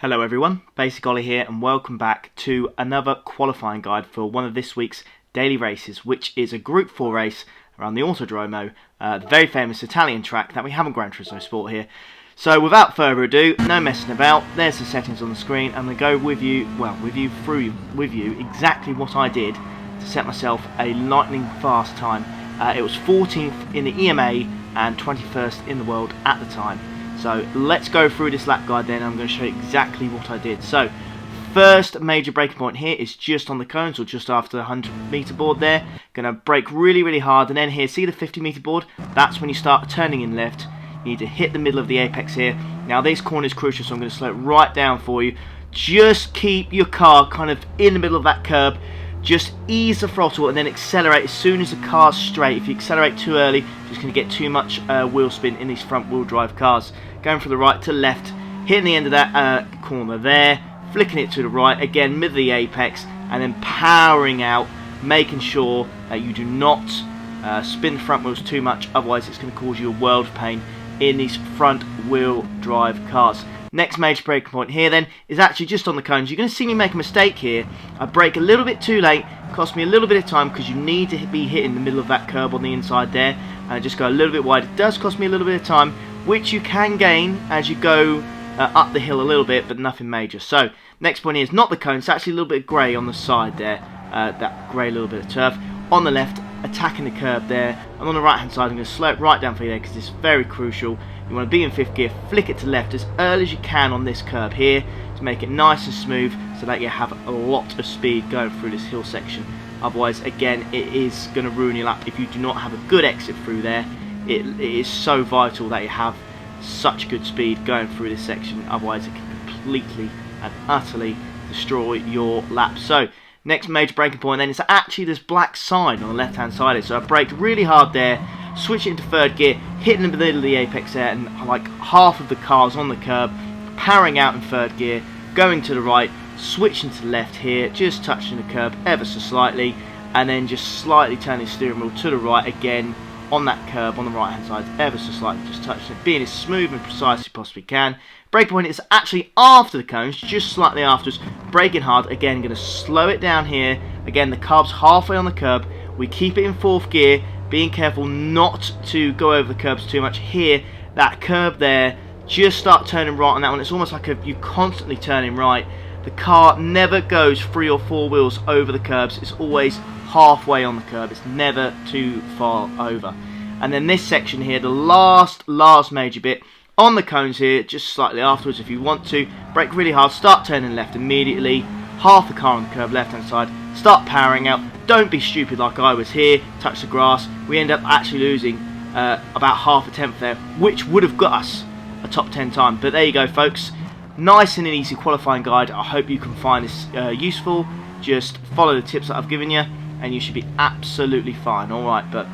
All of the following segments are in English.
Hello everyone, Basic Ollie here and welcome back to another qualifying guide for one of this week's daily races, which is a Group 4 race around the Autodromo, the very famous Italian track that we have on Gran Turismo Sport here. So without further ado, no messing about, there's the settings on the screen. I'm going to go with you exactly what I did to set myself a lightning fast time. It was 14th in the EMA and 21st in the world at the time. So let's go through this lap guide then. I'm going to show you exactly what I did. So first major braking point here is just on the cones, or just after the 100-meter board there. Going to brake really hard, and then here, see the 50-meter board? That's when you start turning in left. You need to hit the middle of the apex here. Now this corner is crucial, so I'm going to slow it right down for you. Just keep your car kind of in the middle of that curb. Just ease the throttle and then accelerate as soon as the car's straight. If you accelerate too early, you're just going to get too much wheel spin in these front wheel drive cars. Going from the right to left, hitting the end of that corner there, flicking it to the right, again middle of the apex, and then powering out, making sure that you do not spin the front wheels too much, otherwise it's going to cause you a world of pain in these front wheel drive cars. Next major braking point here then is actually just on the cones. You're going to see me make a mistake here. I brake a little bit too late, cost me a little bit of time because you need to be hitting the middle of that curb on the inside there, and I just go a little bit wide. It does cost me a little bit of time, which you can gain as you go up the hill a little bit, but nothing major. So next point here is not the cone, it's actually a little bit grey on the side there, that grey little bit of turf. On the left, attacking the curb there, and on the right hand side I'm going to slow it right down for you there because it's very crucial. You want to be in 5th gear, flick it to left as early as you can on this curb here to make it nice and smooth so that you have a lot of speed going through this hill section. Otherwise, again, it is going to ruin your lap if you do not have a good exit through there. It is so vital that you have such good speed going through this section, otherwise it can completely and utterly destroy your lap. So next major braking point then is actually this black sign on the left hand side. So I braked really hard there, switch it into 3rd gear, hitting the middle of the apex there, and like half of the cars on the curb, powering out in 3rd gear, going to the right, switching to the left here, just touching the curb ever so slightly, and then just slightly turning the steering wheel to the right again on that curb on the right hand side, ever so slightly, just touching it, being as smooth and precise as you possibly can. Brake point is actually after the cones, just slightly afterwards, braking hard, again going to slow it down here, again the carb's halfway on the curb, we keep it in 4th gear, being careful not to go over the curbs too much here, that curb there, just start turning right on that one. It's almost like you constantly turning right. The car never goes 3 or 4 wheels over the curbs, it's always halfway on the curb, it's never too far over. And then this section here, the last major bit on the cones here, just slightly afterwards if you want to, brake really hard, start turning left immediately, half the car on the curb left hand side, start powering out, don't be stupid like I was here, touch the grass. We end up actually losing about half a tenth there, which would have got us a top 10 time. But there you go folks, nice and easy qualifying guide. I hope you can find this useful. Just follow the tips that I've given you and you should be absolutely fine. Alright, but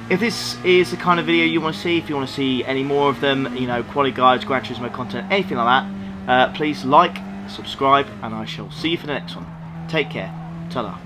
if this is the kind of video you want to see, if you want to see any more of them, you know, quality guides, Gran Turismo content, anything like that, please like, subscribe, and I shall see you for the next one. Take care. Ta-da.